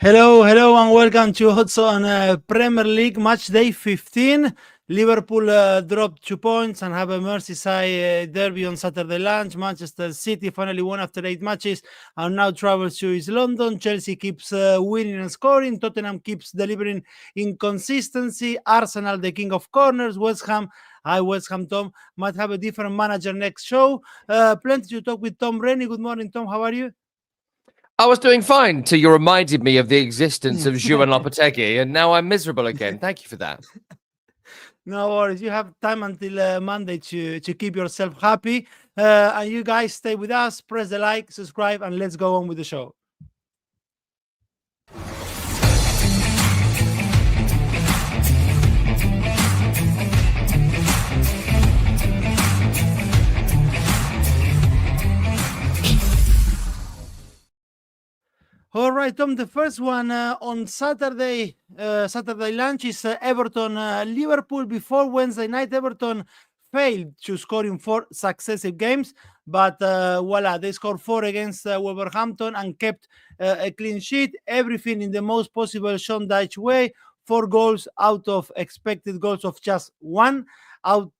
Hello, and welcome to also on Premier League match day 15. Liverpool dropped 2 points and have a Merseyside derby on Saturday lunch. Manchester City finally won after 8 matches and now travels to East London. Chelsea keeps winning and scoring. Tottenham keeps delivering inconsistency. Arsenal, the king of corners. West Ham, Tom, might have a different manager next show. Plenty to talk with Tom Rennie. Good morning, Tom. How are you? I was doing fine till you reminded me of the existence of 𝗀𝗵𝗿𝗀, and now I'm miserable again. Thank you for that. No worries. You have time until Monday to keep yourself happy. And you guys stay with us, press the like, subscribe, and let's go on with the show. All right, Tom, the first one on Saturday lunch is Everton Liverpool. Before Wednesday night, Everton failed to score in 4 successive games, but voila, they scored 4 against Wolverhampton and kept a clean sheet. Everything in the most possible 𝐬𝐭𝐚𝐲 way. 4 goals out of expected goals of just 1. 4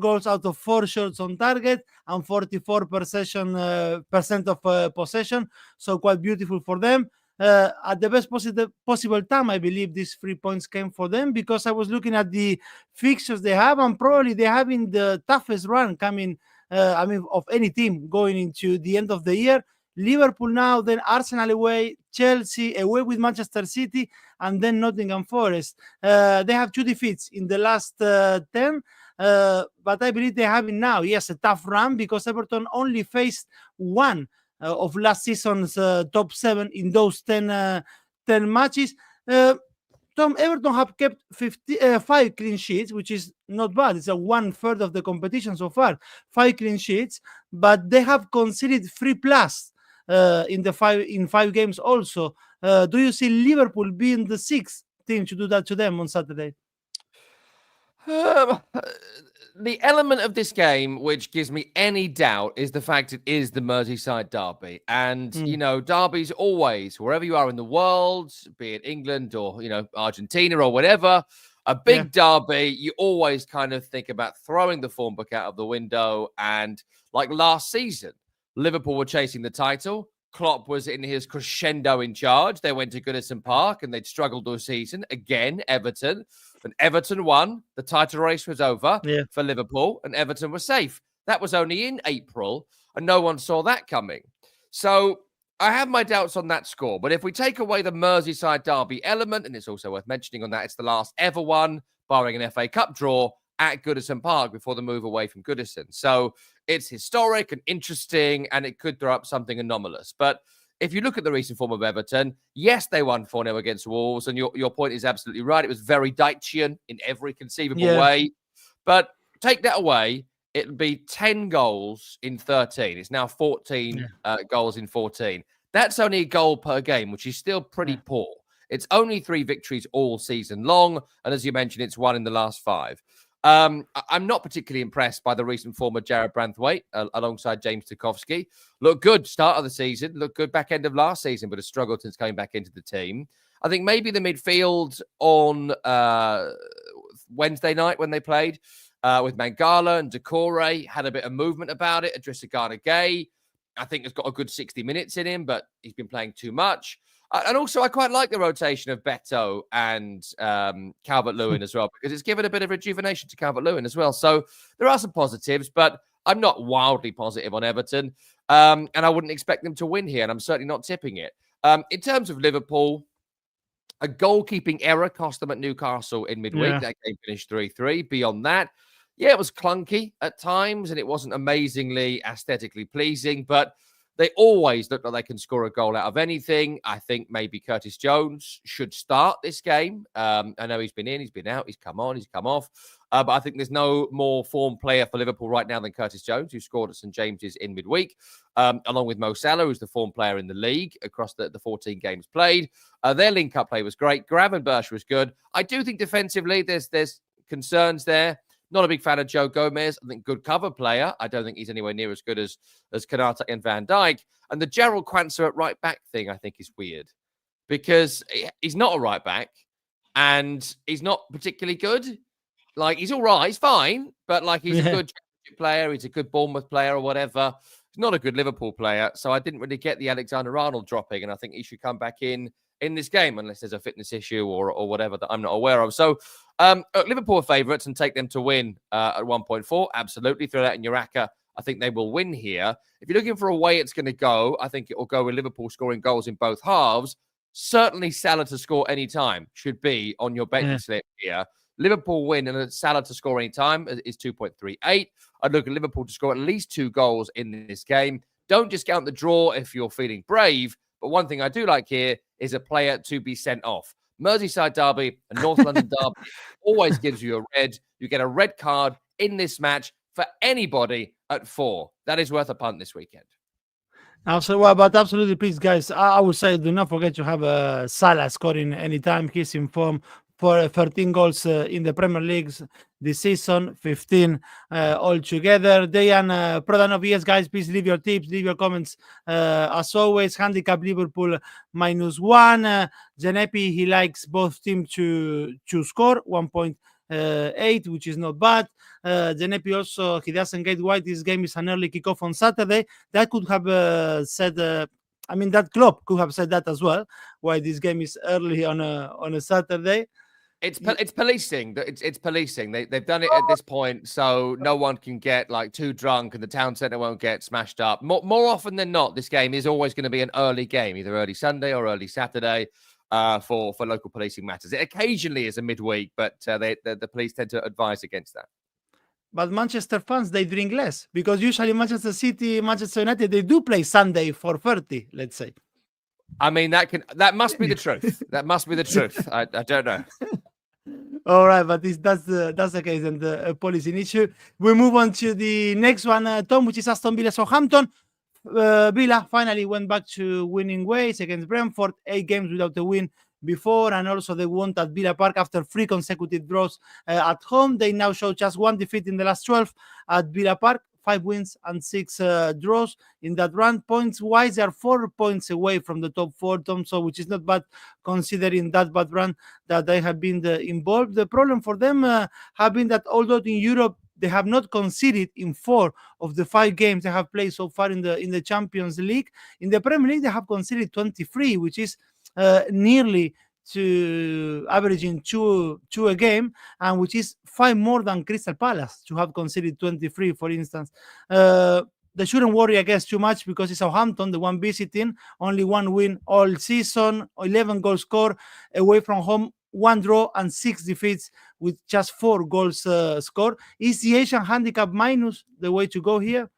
goals out of 4 shots on target and 44% of possession. So quite beautiful for them. At the best possible time, I believe these 3 points came for them, because I was looking at the fixtures they have, and probably they're having the toughest run coming, of any team going into the end of the year. Liverpool now, then Arsenal away, Chelsea away with Manchester City, and then Nottingham Forest. They have 2 defeats in the last 10, but I believe they're having now, yes, a tough run, because Everton only faced 1 of last season's top 7 in those 10 matches. Tom, Everton have kept 5 clean sheets, which is not bad. It's a 1/3 of the competition so far. 5 clean sheets, but they have conceded 3+ in 5 games also. Do you see Liverpool being the 6th team to do that to them on Saturday? The element of this game which gives me any doubt is the fact it is the Merseyside derby. And, derbies always, wherever you are in the world, be it England or, Argentina or whatever, a big derby, you always kind of think about throwing the form book out of the window. And like last season, Liverpool were chasing the title. Klopp was in his crescendo in charge. They went to Goodison Park and they'd struggled all season. Again, Everton. And Everton won. The title race was over for Liverpool, and Everton was safe. That was only in April, and no one saw that coming. So I have my doubts on that score. But if we take away the Merseyside derby element, and it's also worth mentioning on that, it's the last ever one, barring an FA Cup draw, at Goodison Park before the move away from Goodison. So it's historic and interesting, and it could throw up something anomalous. But if you look at the recent form of Everton, yes, they won 4-0 against Wolves, and your point is absolutely right. It was very 𝗙𝗌𝗄𝗋 in every conceivable way. But take that away, it'd be 10 goals in 13. It's now 14 goals in 14. That's only a goal per game, which is still pretty poor. It's only 3 victories all season long, and as you mentioned, it's 1 in the last 5. I'm not particularly impressed by the recent form of 𝗀𝗻𝗀𝗀 alongside 𝗪𝗻𝐺𝗂𝐿𝐺𝑚𝑠 Looked good start of the season, looked good back end of last season, but has struggled since coming back into the team. I think maybe the midfield on Wednesday night when they played with Mangala and 𝗀𝗻𝗄𝐿𝐺𝑚𝑠 had a bit of movement about it. 𝗪𝗻𝗀𝗀𝗀 𝗀𝗻𝗀𝗀𝗀, I think, has got a good 60 minutes in him, but he's been playing too much. And also, I quite like the rotation of Beto and 𝐜𝐵𝗵𝗀𝗀 as well, because it's given a bit of rejuvenation to 𝐜𝐵𝗵𝗀𝗀 as well. So there are some positives, but I'm not wildly positive on Everton. And I wouldn't expect them to win here, and I'm certainly not tipping it. In terms of Liverpool, a goalkeeping error cost them at Newcastle in midweek. That game finished 3-3. Beyond that, it was clunky at times, and it wasn't amazingly aesthetically pleasing, but they always look like they can score a goal out of anything. I think maybe Curtis Jones should start this game. I know he's been in, he's been out, he's come on, he's come off. But I think there's no more form player for Liverpool right now than Curtis Jones, who scored at St. James's in midweek, along with Mo Salah, who's the form player in the league across the 14 games played. Their link-up play was great. 𝗀𝗻𝗀𝗀𝗀 was good. I do think defensively there's concerns there. Not a big fan of Joe Gomez. I think good cover player. I don't think he's anywhere near as good as 𝐾𝐿𝐴 and Van Dijk. And the Jarell Quansah at right back thing, I think, is weird. because he's not a right back and he's not particularly good. Like, he's all right, he's fine, but like, he's a good player, he's a good Bournemouth player or whatever. He's not a good Liverpool player, so I didn't really get the Alexander-Arnold dropping, and I think he should come back in this game unless there's a fitness issue or whatever that I'm not aware of. So Liverpool are favourites and take them to win at 1.4. Absolutely, throw that in your ACCA. I think they will win here. If you're looking for a way it's going to go, I think it will go with Liverpool scoring goals in both halves. Certainly Salah to score any time should be on your betting slip here. Liverpool win and Salah to score any time is 2.38. I'd look at Liverpool to score at least 2 goals in this game. Don't just count the draw if you're feeling brave. But one thing I do like here is a player to be sent off. Merseyside derby and North London derby always gives you a red. You get a red card in this match for anybody at 4. That is worth a punt this weekend. Absolutely, please, guys. I would say do not forget to have Salah scoring anytime. He's in form for 13 goals in the Premier League this season, 15 altogether. Dejan Prodanov, yes, guys, please leave your tips, leave your comments. As always, handicap Liverpool -1. 𝗀𝗵𝗿, he likes both teams to score 1.8, which is not bad. 𝗀𝗵𝗿 also, he doesn't get why this game is an early kickoff on Saturday. That could have said... that club could have said that as well, why this game is early on a Saturday. It's policing. It's policing. They've done it at this point, so no one can get like too drunk, and the town centre won't get smashed up. More often than not, this game is always going to be an early game, either early Sunday or early Saturday, for local policing matters. It occasionally is a midweek, but the police tend to advise against that. But Manchester fans, they drink less because usually Manchester City, Manchester United, they do play Sunday 4:30, let's say. I mean, that must be the truth. That must be the truth. I don't know. All right, but that's the case and the policy issue. We move on to the next one, Tom, which is Aston Villa Southampton. Villa finally went back to winning ways against Brentford, 8 games without a win before, and also they won at Villa Park after 3 consecutive draws at home. They now show just 1 defeat in the last 12 at Villa Park, 5 wins and 6 draws in that run. Points-wise, they are 4 points away from the top 4, Tom, so which is not bad considering that bad run that they have been involved. The problem for them have been that although in Europe they have not conceded in 4 of the 5 games they have played so far in the Champions League, in the Premier League they have conceded 23, which is nearly to averaging 2 a game, and which is 5 more than Crystal Palace to have conceded 23, for instance. They shouldn't worry, I guess, too much because it's Southampton, the one visiting, only 1 win all season, 11 goals scored away from home, 1 draw and 6 defeats with just 4 goals scored. Is the Asian handicap minus the way to go here?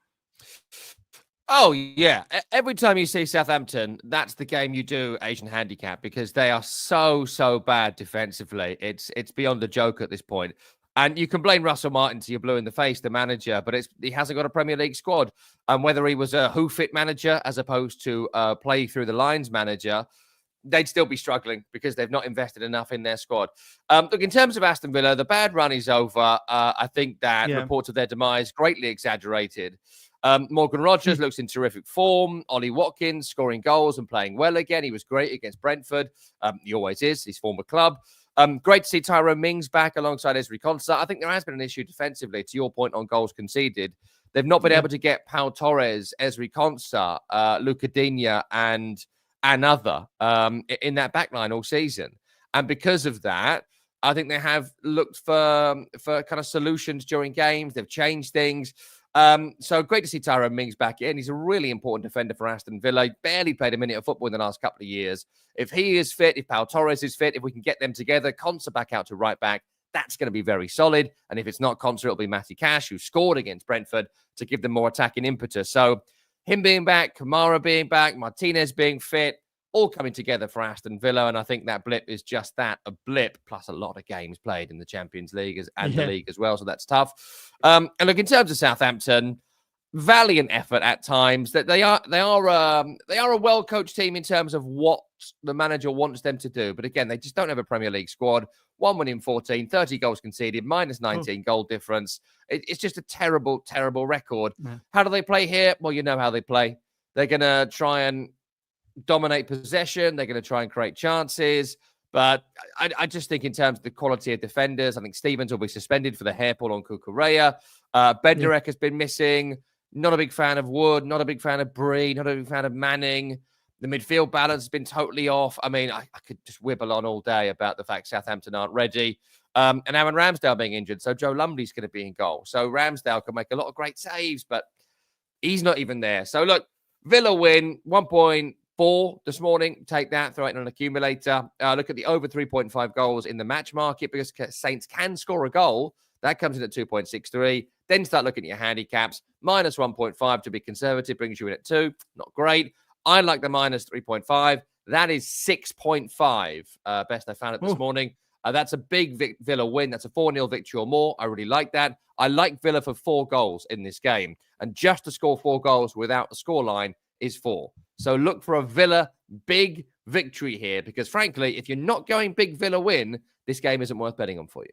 Oh, yeah. Every time you see Southampton, that's the game you do Asian handicap because they are so bad defensively. It's beyond a joke at this point. And you can blame Russell Martin till you're blue in the face, the manager, but he hasn't got a Premier League squad. And whether he was a who-fit manager as opposed to a play through the lines manager, they'd still be struggling because they've not invested enough in their squad. Look, in terms of Aston Villa, the bad run is over. I think that reports of their demise greatly exaggerated. Morgan Rogers looks in terrific form. Ollie Watkins scoring goals and playing well again. He was great against Brentford. He always is, his former club. Great to see Tyrone Mings back alongside 𝐬𝐿𝐴. I think there has been an issue defensively, to your point on goals conceded. They've not been able to get Pau Torres, 𝐬𝐿𝐴, Luca Digne, and another in that backline all season. And because of that, I think they have looked for kind of solutions during games. They've changed things. So great to see Tyrone Mings back in. He's a really important defender for Aston Villa. He barely played a minute of football in the last couple of years. If he is fit, if Pau Torres is fit, if we can get them together, 𝐿𝐴 back out to right back, that's going to be very solid. And if it's not 𝐿𝐴, it'll be Matty Cash, who scored against Brentford to give them more attacking impetus. So him being back, Kamara being back, Martinez being fit, all coming together for Aston Villa. And I think that blip is just that, a blip, plus a lot of games played in the Champions League and the league as well. So that's tough. And look, in terms of Southampton, valiant effort at times. That they are a well-coached team in terms of what the manager wants them to do. But again, they just don't have a Premier League squad. 1 win in 14, 30 goals conceded, -19 goal difference. It's just a terrible, terrible record. How do they play here? Well, you know how they play. They're going to try and dominate possession. They're going to try and create chances. But I just think in terms of the quality of defenders, I think Stevens will be suspended for the hair pull on 𝐿𝐿𝐴. Bednarek has been missing. Not a big fan of Wood. Not a big fan of Bree. Not a big fan of Manning. The midfield balance has been totally off. I mean, I could just wibble on all day about the fact Southampton aren't ready. And Aaron Ramsdale being injured. So Joe Lumley's going to be in goal. So Ramsdale can make a lot of great saves, but he's not even there. So look, Villa win 1.4 this morning. Take that, throw it in an accumulator. Look at the over 3.5 goals in the match market because Saints can score a goal. That comes in at 2.63. Then start looking at your handicaps. Minus 1.5 to be conservative brings you in at 2. Not great. I like the minus 3.5. That is 6.5. Best I found it this morning. That's a big Villa win. That's a 4-0 victory or more. I really like that. I like Villa for 4 goals in this game. And just to score 4 goals without the scoreline is 4. So look for a Villa big victory here because, frankly, if you're not going big Villa win, this game isn't worth betting on for you.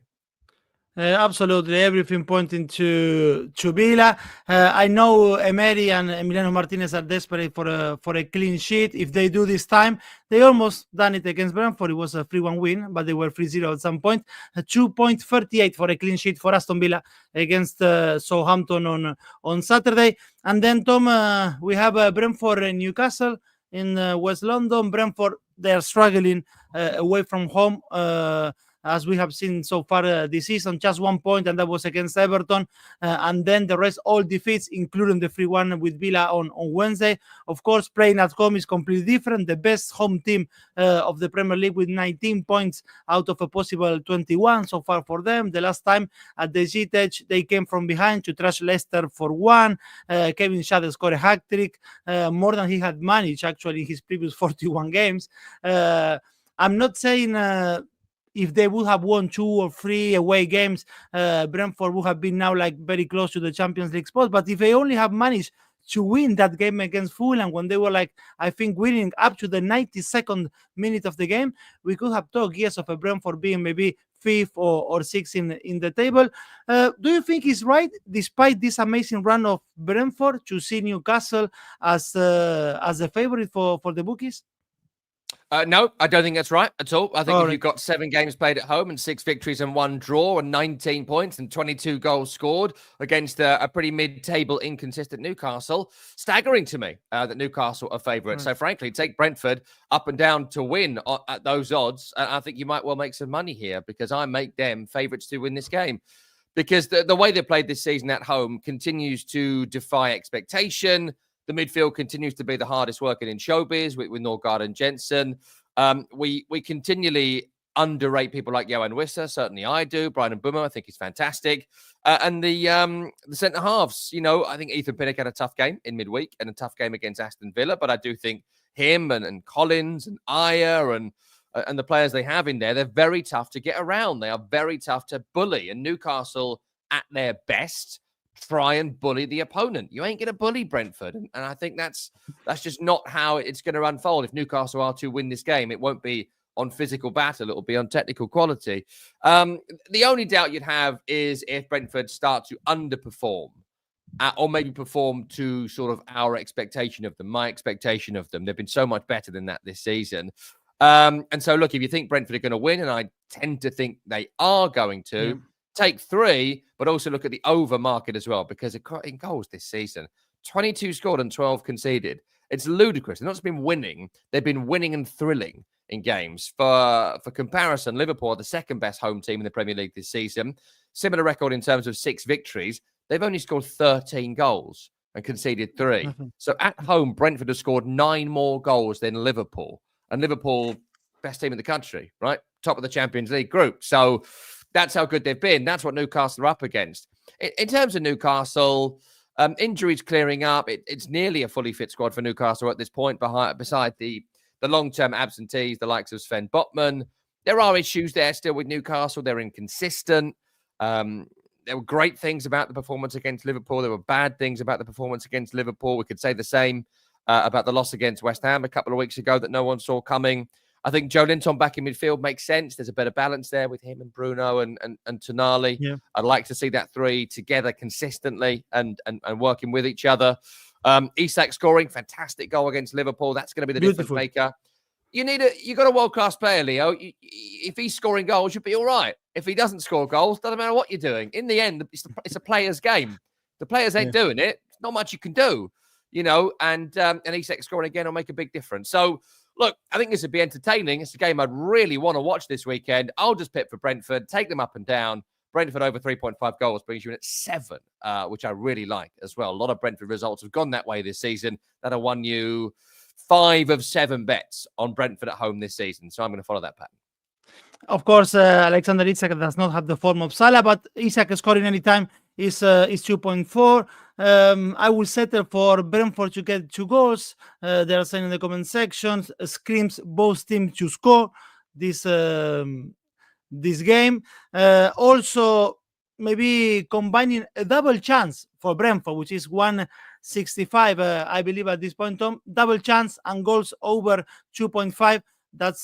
Absolutely, everything pointing to Villa. I know Emery and Emiliano Martinez are desperate for a clean sheet. If they do this time, they almost done it against Brentford. It was a 3-1 win, but they were 3-0 at some point. 2.38 for a clean sheet for Aston Villa against Southampton on Saturday. And then, Tom, we have Brentford and Newcastle in West London. Brentford, they are struggling away from home. As we have seen so far this season, just 1 point, and that was against Everton. And then the rest, all defeats, including the 3-1 with Villa on Wednesday. Of course, playing at home is completely different. The best home team of the Premier League with 19 points out of a possible 21 so far for them. The last time at the 𝐬𝐭𝐸, they came from behind to trash Leicester for 1. 𝐬𝐭𝐚𝐲 scored a hat-trick, more than he had managed, actually, in his previous 41 games. I'm not saying... if they would have won 2 or 3 away games, Brentford would have been now like very close to the Champions League spot. But if they only have managed to win that game against Fulham when they were like, I think, winning up to the 92nd minute of the game, we could have talked, yes, of a Brentford being maybe 5th or 6th in the table. Do you think it's right, despite this amazing run of Brentford, to see Newcastle as a favorite for the bookies? No, I don't think that's right at all. I think if you've got 7 games played at home and 6 victories and 1 draw and 19 points and 22 goals scored against a pretty mid-table inconsistent Newcastle, staggering to me that Newcastle are favourite. So frankly, take Brentford up and down to win at those odds. I think you might well make some money here because I make them favourites to win this game. Because the way they played this season at home continues to defy expectation. The midfield continues to be the hardest working in showbiz with Norgard and Jensen. We continually underrate people like 𝐿𝐴. Certainly I do. Brian Mbeumo, I think he's fantastic. And the centre halves, I think Ethan Pinnock had a tough game in midweek and a tough game against Aston Villa. But I do think him and Collins and 𝐿𝐴 and the players they have in there, they're very tough to get around. They are very tough to bully. And Newcastle, at their best, try and bully the opponent. You ain't going to bully Brentford. And I think that's just not how it's going to unfold. If Newcastle are to win this game, it won't be on physical battle. It will be on technical quality. The only doubt you'd have is if Brentford start to underperform or maybe perform to sort of our expectation of them, my expectation of them. They've been so much better than that this season. And so, look, if you think Brentford are going to win, and I tend to think they are going to, take 3, but also look at the over market as well, because in goals this season, 22 scored and 12 conceded. It's ludicrous. They've not just been winning, they've been winning and thrilling in games. For comparison, Liverpool are the 2nd best home team in the Premier League this season. Similar record in terms of 6 victories. They've only scored 13 goals and conceded 3. So at home, Brentford have scored 9 more goals than Liverpool. And Liverpool, best team in the country, right? Top of the Champions League group. So that's how good they've been. That's what Newcastle are up against. In terms of Newcastle, injuries clearing up. It's nearly a fully fit squad for Newcastle at this point, beside the long-term absentees, the likes of Sven Botman. There are issues there still with Newcastle. They're inconsistent. There were great things about the performance against Liverpool. There were bad things about the performance against Liverpool. We could say the same about the loss against West Ham a couple of weeks ago that no one saw coming. I think Joe Linton back in midfield makes sense. There's a better balance there with him and Bruno and Tonali. Yeah. I'd like to see that 3 together consistently and working with each other. 𝐿𝐭𝐴𝐧𝐧𝐞𝐿 scoring, fantastic goal against Liverpool. That's going to be the difference Beautiful. maker. You got a world-class player, Leo. If he's scoring goals, you'll be all right. If he doesn't score goals, doesn't matter what you're doing. In the end, it's a player's game. The players ain't doing it. Not much you can do, and 𝐿𝐴𝐴𝐧𝐽 scoring again will make a big difference. So, look, I think this would be entertaining. It's a game I'd really want to watch this weekend. I'll just pick for Brentford, take them up and down. Brentford over 3.5 goals brings you in at 7, which I really like as well. A lot of Brentford results have gone that way this season. That have won you 5 of 7 bets on Brentford at home this season. So I'm going to follow that pattern. Of course, Alexander Isak does not have the form of Salah, but Isak scoring anytime is 2.4. I will settle for Brentford to get 2 goals. They are saying in the comment section, screams both teams to score this game. Also, maybe combining a double chance for Brentford, which is 165, I believe at this point, Tom. Double chance and goals over 2.5. That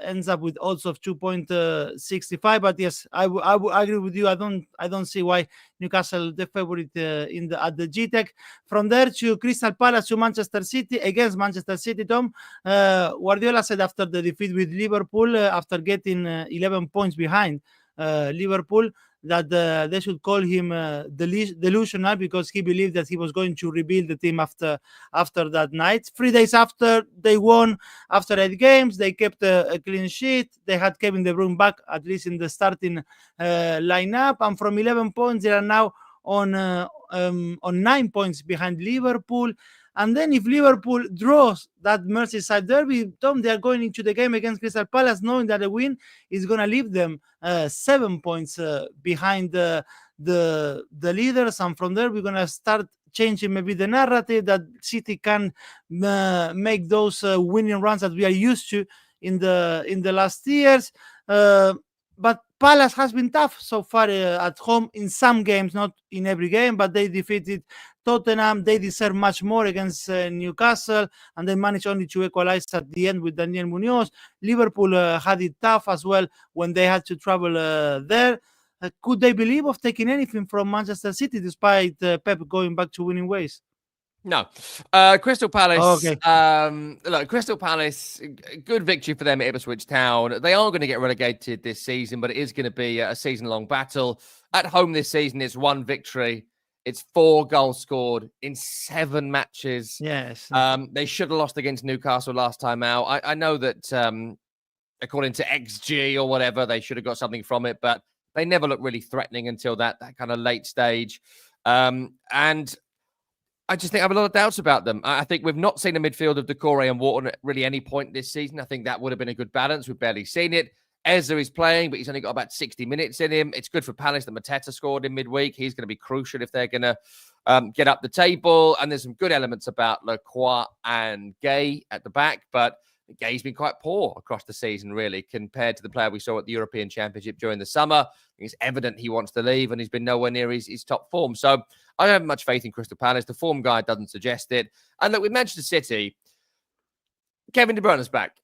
ends up with odds of 2.65. But yes, I agree with you. I don't see why Newcastle the favorite at the 𝐻𝐸. From there to Crystal Palace to Manchester City against Manchester City. Tom, Guardiola said after the defeat with Liverpool, after getting 11 points behind Liverpool, that they should call him delusional, because he believed that he was going to rebuild the team after that night. 3 days after they won, after 8 games, they kept a clean sheet. They had Kevin De Bruyne back, at least in the starting lineup, and from 11 points, they are now on 9 points behind Liverpool. And then if Liverpool draws that Merseyside derby, Tom, they are going into the game against Crystal Palace knowing that a win is going to leave them 7 points behind the leaders. And from there, we're going to start changing maybe the narrative that City can make those winning runs that we are used to in the last years. But Palace has been tough so far at home in some games, not in every game, but they defeated Tottenham. They deserve much more against Newcastle, and they managed only to equalize at the end with Daniel Munoz. Liverpool had it tough as well when they had to travel there. Could they believe of taking anything from Manchester City despite Pep going back to winning ways? No. Crystal Palace. Okay. Look, Crystal Palace, good victory for them at Ipswich Town. They are going to get relegated this season, but it is going to be a season-long battle. At home this season, it's 1 victory. It's 4 goals scored in 7 matches. Yes. They should have lost against Newcastle last time out. I know that according to 𝐿𝐴𝐴𝐺 or whatever, they should have got something from it, but they never looked really threatening until that kind of late stage. And I just think I have a lot of doubts about them. I think we've not seen a midfield of 𝗿𝗏𝗏 and Wharton at really any point this season. I think that would have been a good balance. We've barely seen it. 𝐬𝐻𝐧𝐧𝐞𝐿 is playing, but he's only got about 60 minutes in him. It's good for Palace that Mateta scored in midweek. He's going to be crucial if they're going to get up the table. And there's some good elements about 𝐿𝐴𝐴𝐺 and 𝐴𝐴𝐺 at the back, but 𝐴𝐴𝐺's been quite poor across the season, really, compared to the player we saw at the European Championship during the summer. It's evident he wants to leave, and he's been nowhere near his top form. So I don't have much faith in Crystal Palace. The form guide doesn't suggest it. And look, with Manchester City, Kevin De Bruyne's back.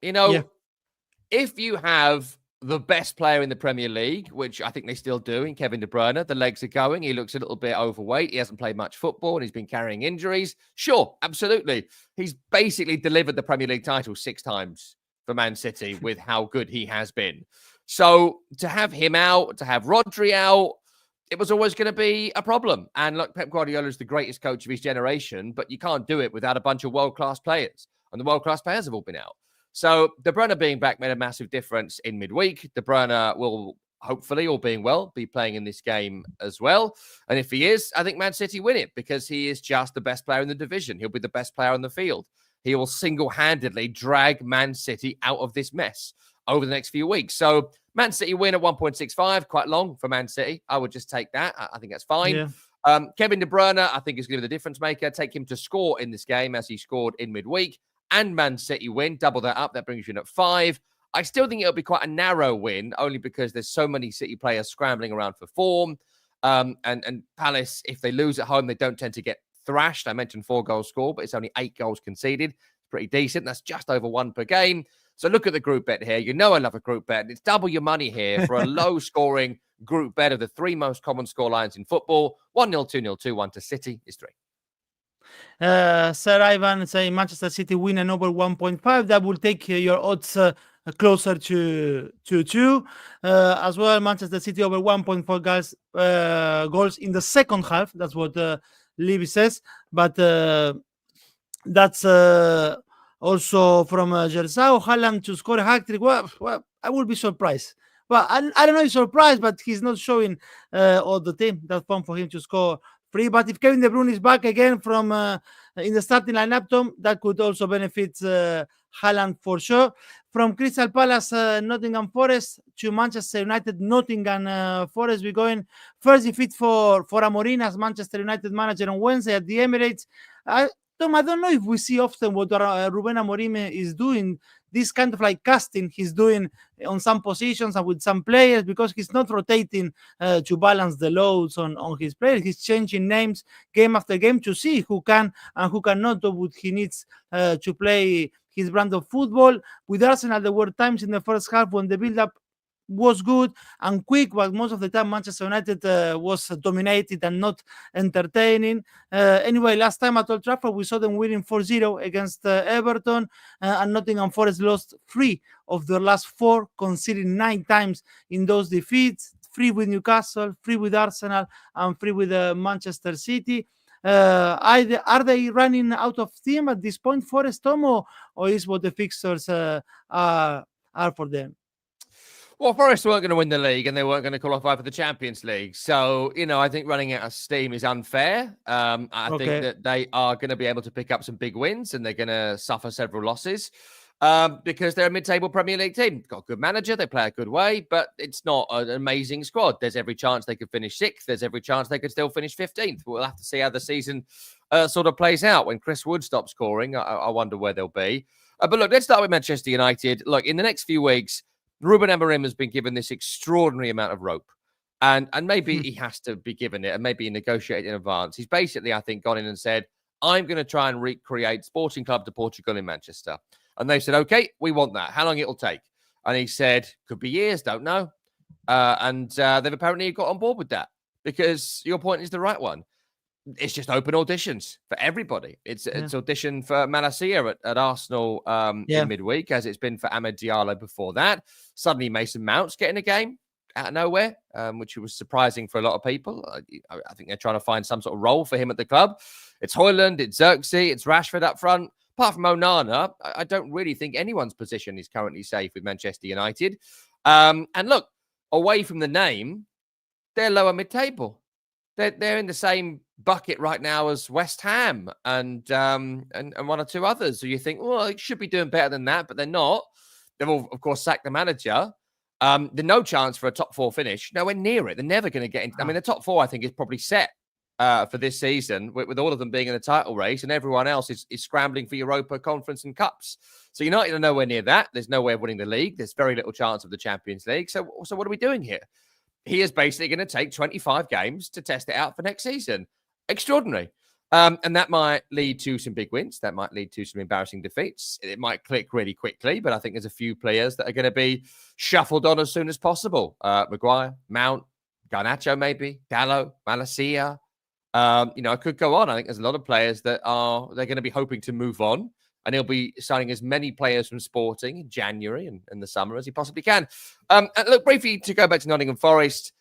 If you have the best player in the Premier League, which I think they still do in Kevin De Bruyne, the legs are going. He looks a little bit overweight. He hasn't played much football, and he's been carrying injuries. Sure, absolutely. He's basically delivered the Premier League title 6 times for Man City with how good he has been. So to have him out, to have Rodri out, it was always going to be a problem. And look, Pep Guardiola is the greatest coach of his generation, but you can't do it without a bunch of world-class players. And the world-class players have all been out. So De Bruyne being back made a massive difference in midweek. De Bruyne will hopefully, all being well, be playing in this game as well. And if he is, I think Man City win it because he is just the best player in the division. He'll be the best player on the field. He will single-handedly drag Man City out of this mess over the next few weeks. So Man City win at 1.65, quite long for Man City. I would just take that. I think that's fine. Yeah. Kevin De Bruyne, I think, is going to be the difference maker. Take him to score in this game as he scored in midweek. And Man City win, double that up. That brings you in at 5. I still think it'll be quite a narrow win, only because there's so many City players scrambling around for form. And Palace, if they lose at home, they don't tend to get thrashed. I mentioned 4 goals scored, but it's only 8 goals conceded. It's pretty decent. That's just over 1 per game. So look at the group bet here. You know I love a group bet. It's double your money here for a low-scoring group bet of the 3 most common score lines in football. 1-0, 2-0, 2-1 to City is 3. Sir Ivan say Manchester City win and over 1.5. That will take your odds closer to 2. As well, Manchester City over 1.4 goals in the second half. That's what Levy says. But that's also from Gersau. Haaland to score a hat-trick. Well, I would be surprised. Well, I don't know if surprised, but he's not showing all the team. That's fun for him to score 3. But if Kevin De Bruyne is back again from in the starting lineup, Tom, that could also benefit Haaland for sure. From Crystal Palace, Nottingham Forest to Manchester United, Nottingham Forest. We're going first defeat for Amorim as Manchester United manager on Wednesday at the Emirates. Tom, I don't know if we see often what Ruben Amorim is doing, this kind of like casting he's doing on some positions and with some players, because he's not rotating to balance the loads on his players. He's changing names game after game to see who can and who cannot do what he needs to play his brand of football. With Arsenal, there were times in the first half when the build-up was good and quick, but most of the time Manchester United was dominated and not entertaining. Anyway, last time at Old Trafford, we saw them winning 4-0 against Everton, and Nottingham Forest lost 3 of their last 4, conceding 9 times in those defeats, 3 with Newcastle, 3 with Arsenal, and 3 with Manchester City. Are they running out of steam at this point, Forest, Tom, or is what the fixtures are for them? Well, Forest weren't going to win the league and they weren't going to qualify for the Champions League. So, I think running out of steam is unfair. I think that they are going to be able to pick up some big wins and they're going to suffer several losses because they're a mid-table Premier League team. Got a good manager. They play a good way, but it's not an amazing squad. There's every chance they could finish 6th. There's every chance they could still finish 15th. We'll have to see how the season sort of plays out. When Chris Wood stops scoring, I wonder where they'll be. But look, let's start with Manchester United. Look, in the next few weeks, Ruben Amorim has been given this extraordinary amount of rope, and maybe he has to be given it, and maybe negotiate in advance. He's basically, I think, gone in and said, I'm going to try and recreate Sporting Club de Portugal in Manchester. And they said, okay, we want that. How long it'll take? And he said, could be years, don't know. And they've apparently got on board with that, because your point is the right one. It's just open auditions for everybody. It's audition for Malacia at Arsenal in midweek, as it's been for Amad Diallo before that. Suddenly Mason Mount's getting a game out of nowhere, which was surprising for a lot of people. I think they're trying to find some sort of role for him at the club. It's Højlund, it's 𝗀𝗀, it's Rashford up front. Apart from Onana, I don't really think anyone's position is currently safe with Manchester United. And look, away from the name, they're lower mid-table. They're in the same bucket right now as West Ham and 1 or 2 others. So you think, well, it should be doing better than that, but they're not. They've all, of course, sacked the manager. There's no chance for a top 4 finish. Nowhere near it. They're never going to get into. I mean, the top 4, I think, is probably set for this season, with all of them being in the title race, and everyone else is scrambling for Europa, Conference, and Cups. So United are nowhere near that. There's no way of winning the league. There's very little chance of the Champions League. So what are we doing here? He is basically going to take 25 games to test it out for next season. Extraordinary. And that might lead to some big wins. That might lead to some embarrassing defeats. It might click really quickly, but I think there's a few players that are going to be shuffled on as soon as possible. Maguire, Mount, Garnacho maybe, Dalot, Malacia. I could go on. I think there's a lot of players that they're going to be hoping to move on. And he'll be signing as many players from Sporting in January and the summer as he possibly can. And look, briefly, to go back to Nottingham Forest,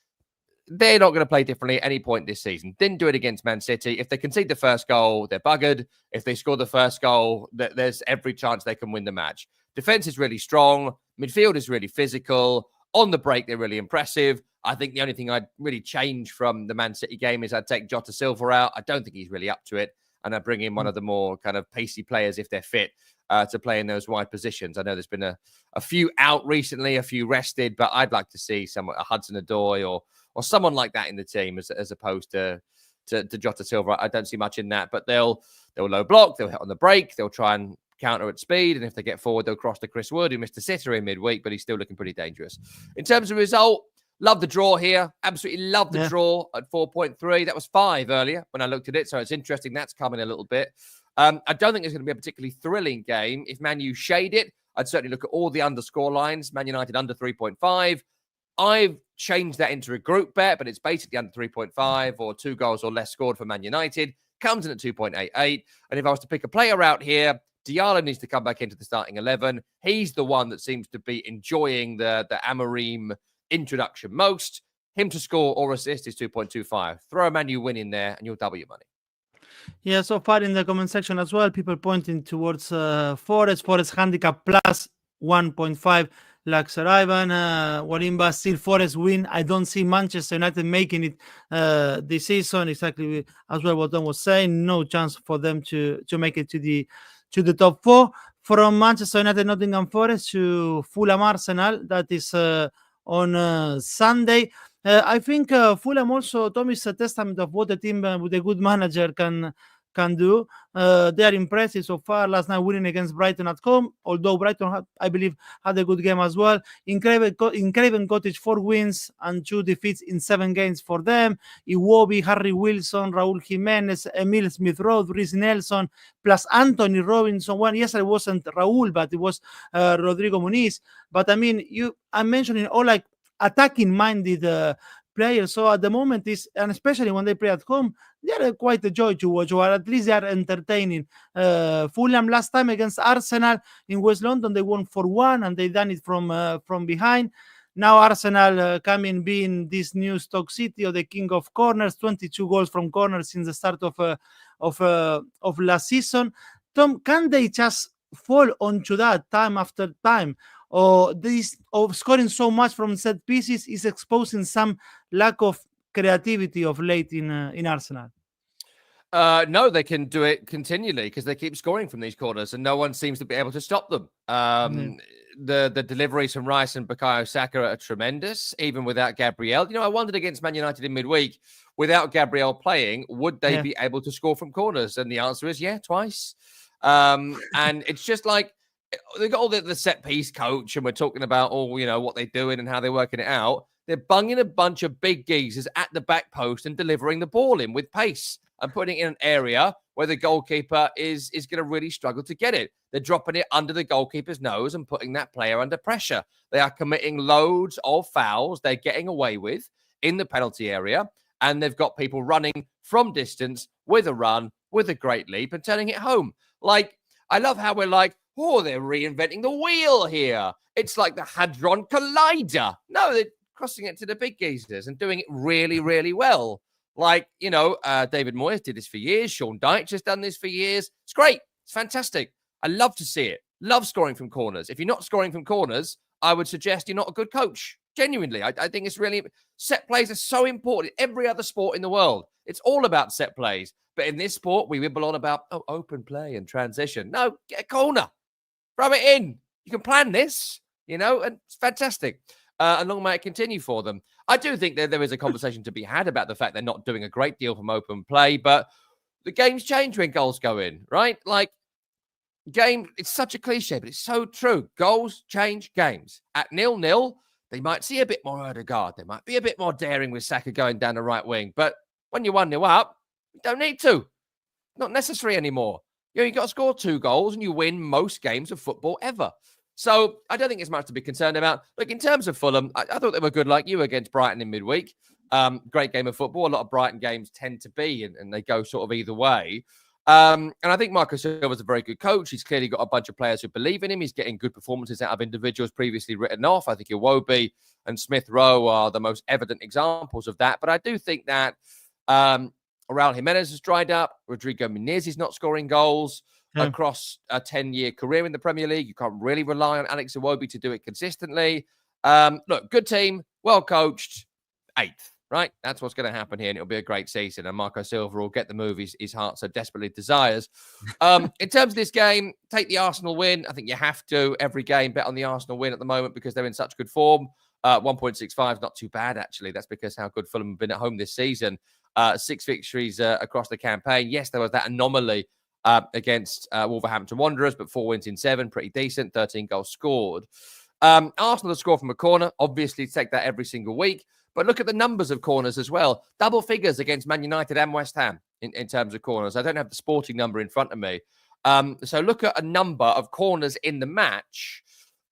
they're not going to play differently at any point this season. Didn't do it against Man City. If they concede the first goal, they're buggered. If they score the first goal, there's every chance they can win the match. Defense is really strong. Midfield is really physical. On the break, they're really impressive. I think the only thing I'd really change from the Man City game is I'd take 𝗀𝗀 out. I don't think he's really up to it. And I bring in one of the more kind of pacey players, if they're fit, to play in those wide positions. I know there's been a few out recently, a few rested, but I'd like to see someone, a Hudson-Odoi or someone like that in the team as opposed to 𝗀𝗀. I don't see much in that, but they'll low block, they'll hit on the break, they'll try and counter at speed, and if they get forward, they'll cross to Chris Wood, who missed a sitter in midweek, but he's still looking pretty dangerous. In terms of result, love the draw here. Absolutely love the draw at 4.3. That was 5 earlier when I looked at it. So it's interesting. That's coming a little bit. I don't think it's going to be a particularly thrilling game. If Man U shade it, I'd certainly look at all the underscore lines. Man United under 3.5. I've changed that into a group bet, but it's basically under 3.5 or 2 goals or less scored for Man United. comes in at 2.88. And if I was to pick a player out here, Diallo needs to come back into the starting 11. He's the one that seems to be enjoying the Amorim introduction most. Him to score or assist is 2.25. Throw a Man U win in there and you'll double your money. Yeah, so far in the comment section as well, people pointing towards Forest. Forest handicap plus 1.5. Like Sir Ivan, 𝐿𝐵𝐴 still Forest win. I don't see Manchester United making it this season. Exactly as well what Tom was saying. No chance for them to make it to the top 4. From Manchester United, Nottingham Forest to Fulham Arsenal. That is on Sunday. I think Fulham also, Tom, is a testament of what a team with a good manager can do. They are impressive so far. Last night winning against Brighton at home, although Brighton, I believe, had a good game as well. In Craven Cottage, 4 wins and 2 defeats in 7 games for them. 𝐬𝐿𝐵𝗿𝗲, Harry Wilson, Raúl Jiménez, Emil Smith-Rowe, Reece Nelson, plus Anthony Robinson. Well, yes, it wasn't Raúl, but it was Rodrigo Muniz. But I mean, I'm mentioning all like attacking-minded players. So at the moment, and especially when they play at home, they are quite a joy to watch, or at least they are entertaining. Fulham last time against Arsenal in West London, they won 4-1, and they done it from behind. Now Arsenal coming being this new Stoke City, or the king of corners, 22 goals from corners since the start of last season. Tom, can they just fall onto that time after time? Or this of scoring so much from set pieces is exposing some lack of creativity of late in Arsenal? No, they can do it continually because they keep scoring from these corners and no one seems to be able to stop them. The deliveries from Rice and Bukayo Saka are tremendous, even without Gabriel. You know, I wondered against Man United in midweek, without Gabriel playing, would they be able to score from corners? And the answer is twice. And it's just like, they got all the set piece coach, and we're talking about what they're doing and how they're working it out. They're bunging a bunch of big geezers at the back post and delivering the ball in with pace and putting it in an area where the goalkeeper is going to really struggle to get it. They're dropping it under the goalkeeper's nose and putting that player under pressure. They are committing loads of fouls they're getting away with in the penalty area, and they've got people running from distance with a run, with a great leap, and turning it home. Like, I love how we're like, oh, they're reinventing the wheel here. It's like the Hadron Collider. No, they're crossing it to the big geezers and doing it really, really well. Like, David Moyes did this for years. Sean Dyche has done this for years. It's great. It's fantastic. I love to see it. Love scoring from corners. If you're not scoring from corners, I would suggest you're not a good coach. Genuinely, I think it's really... Set plays are so important. Every other sport in the world, it's all about set plays. But in this sport, we wibble on about, open play and transition. No, get a corner. Throw it in. You can plan this, and it's fantastic. And long may it continue for them. I do think that there is a conversation to be had about the fact they're not doing a great deal from open play, but the games change when goals go in, right? Like, it's such a cliche, but it's so true. Goals change games. At 0-0, they might see a bit more 𝗛𝗏𝗏. They might be a bit more daring with Saka going down the right wing. But when you're 1-0 up, you don't need to. Not necessary anymore. You got to score 2 goals and you win most games of football ever. So I don't think there's much to be concerned about. Look, in terms of Fulham, I thought they were good like you against Brighton in midweek. Great game of football. A lot of Brighton games tend to be, and they go sort of either way. And I think Marco Silva is a very good coach. He's clearly got a bunch of players who believe in him. He's getting good performances out of individuals previously written off. I think 𝐬𝐿𝐵𝗿𝗏 and Smith-Rowe are the most evident examples of that. But I do think that Raúl Jiménez has dried up. Rodrigo Muniz is not scoring goals across a 10-year career in the Premier League. You can't really rely on Alex 𝐬𝐿𝐵𝗿𝗏 to do it consistently. Look, good team, well coached, 8th, right? That's what's going to happen here, and it'll be a great season. And Marco Silva will get the move his heart so desperately desires. In terms of this game, take the Arsenal win. I think you have to. Every game, bet on the Arsenal win at the moment because they're in such good form. 1.65 is not too bad, actually. That's because how good Fulham have been at home this season. 6 victories across the campaign. Yes, there was that anomaly against Wolverhampton Wanderers, but 4 wins in 7, pretty decent, 13 goals scored. Arsenal have scored from a corner, obviously take that every single week, but look at the numbers of corners as well. Double figures against Man United and West Ham in terms of corners. I don't have the sporting number in front of me. So look at a number of corners in the match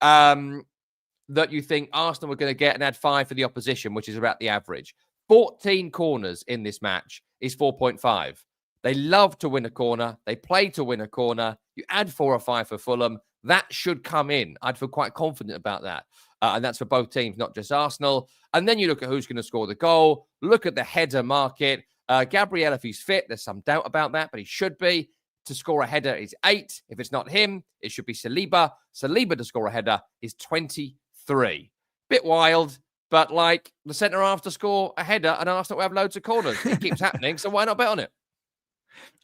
that you think Arsenal were going to get and add 5 for the opposition, which is about the average. 14 corners in this match is 4.5. They love to win a corner. They play to win a corner. You add 4 or 5 for Fulham, that should come in. I'd feel quite confident about that. And that's for both teams, not just Arsenal. And then you look at who's going to score the goal. Look at the header market. Gabriel, if he's fit, there's some doubt about that, but he should be. To score a header is 8. If it's not him, it should be Saliba. Saliba to score a header is 23. Bit wild, but like the centre-half to score a header and Arsenal will have loads of corners. It keeps happening, so why not bet on it?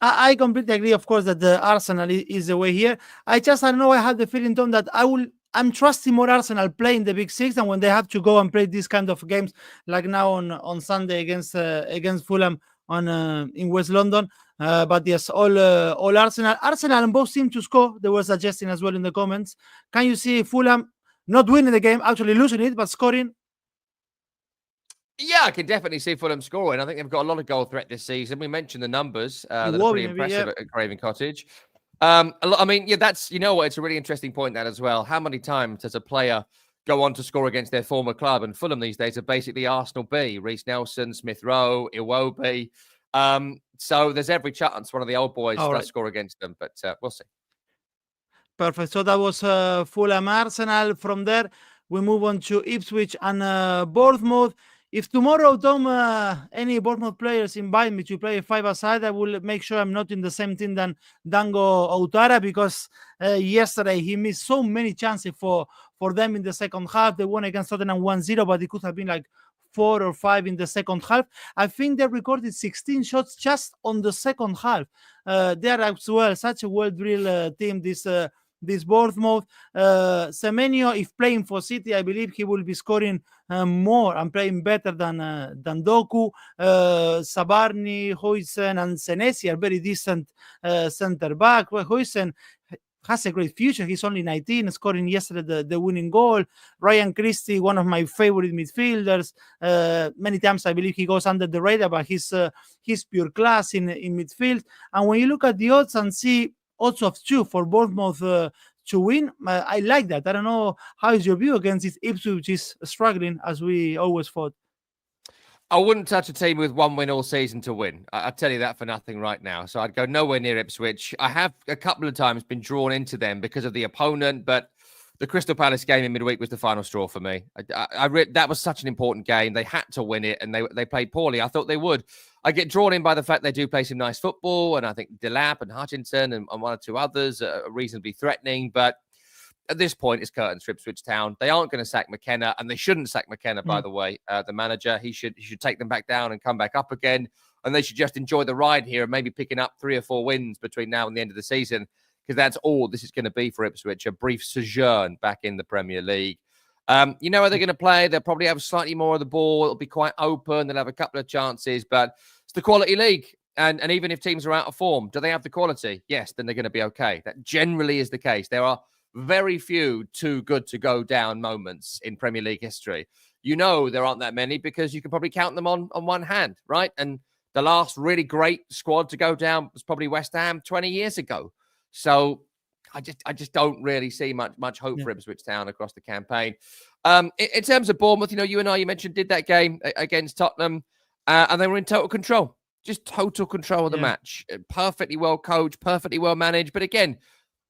I completely agree, of course, that the Arsenal is the way here. I don't know, I have the feeling, Tom, that I'm trusting more Arsenal playing the Big Six than when they have to go and play these kind of games like now on Sunday against Fulham in West London. But yes, all Arsenal and both seem to score. They were suggesting as well in the comments. Can you see Fulham not winning the game, actually losing it, but scoring? Yeah, I can definitely see Fulham scoring. I think they've got a lot of goal threat this season. We mentioned the numbers that are pretty impressive at 𝐿𝐵𝐵𝐴𝐵𝐵𝐻 Cottage. I mean, yeah, that's, you know what, it's a really interesting point, that as well. How many times does a player go on to score against their former club? And Fulham these days are basically Arsenal B. Reiss Nelson, Smith Rowe, 𝐬𝐿𝐵𝐵𝐴𝐵𝐵. So there's every chance one of the old boys does score against them, but we'll see. Perfect. So that was Fulham Arsenal. From there, we move on to Ipswich and Bournemouth. If tomorrow, Tom, any Bournemouth players invite me to play a 5-a-side, I will make sure I'm not in the same team than Dango Ouattara, because yesterday he missed so many chances for them in the second half. They won against Tottenham 1-0, but it could have been like 4 or 5 in the second half. I think they recorded 16 shots just on the second half. They are as well such a well-drilled team, this Bournemouth. 𝐿𝐴𝐵𝐻, if playing for City, I believe he will be scoring more and playing better than Doku. Zabarni, Huijsen, and Senesi are very decent centre back. Well, Huijsen has a great future. He's only 19, scoring yesterday the winning goal. Ryan Christie, one of my favorite midfielders. Many times I believe he goes under the radar, but he's pure class in midfield. And when you look at the odds and see odds of 2 for Bournemouth to win, I like that. I don't know, how is your view against this Ipswich, which is struggling, as we always thought? I wouldn't touch a team with 1 win all season to win. I'll tell you that for nothing right now. So I'd go nowhere near Ipswich. I have a couple of times been drawn into them because of the opponent, but the Crystal Palace game in midweek was the final straw for me. That was such an important game. They had to win it, and they played poorly. I thought they would. I get drawn in by the fact they do play some nice football, and I think 𝐷eLapp and Hutchinson and 1 or 2 others are reasonably threatening. But at this point, it's curtains for Ipswich Town. They aren't going to sack McKenna, and they shouldn't sack McKenna, by the way, the manager. He should take them back down and come back up again, and they should just enjoy the ride here and maybe picking up 3 or 4 wins between now and the end of the season, because that's all this is going to be for Ipswich, a brief sojourn back in the Premier League. You know how they're going to play. They'll probably have slightly more of the ball. It'll be quite open. They'll have a couple of chances, but it's the quality league. And even if teams are out of form, do they have the quality? Yes, then they're going to be okay. That generally is the case. There are very few too good to go down moments in Premier League history. You know there aren't that many because you can probably count them on one hand, right? And the last really great squad to go down was probably West Ham 20 years ago. So I just don't really see much hope for Ipswich Town across the campaign. In terms of Bournemouth, you know, you and I, you mentioned, did that game against Tottenham, and they were in total control. Just total control of the match. Perfectly well coached, perfectly well managed. But again,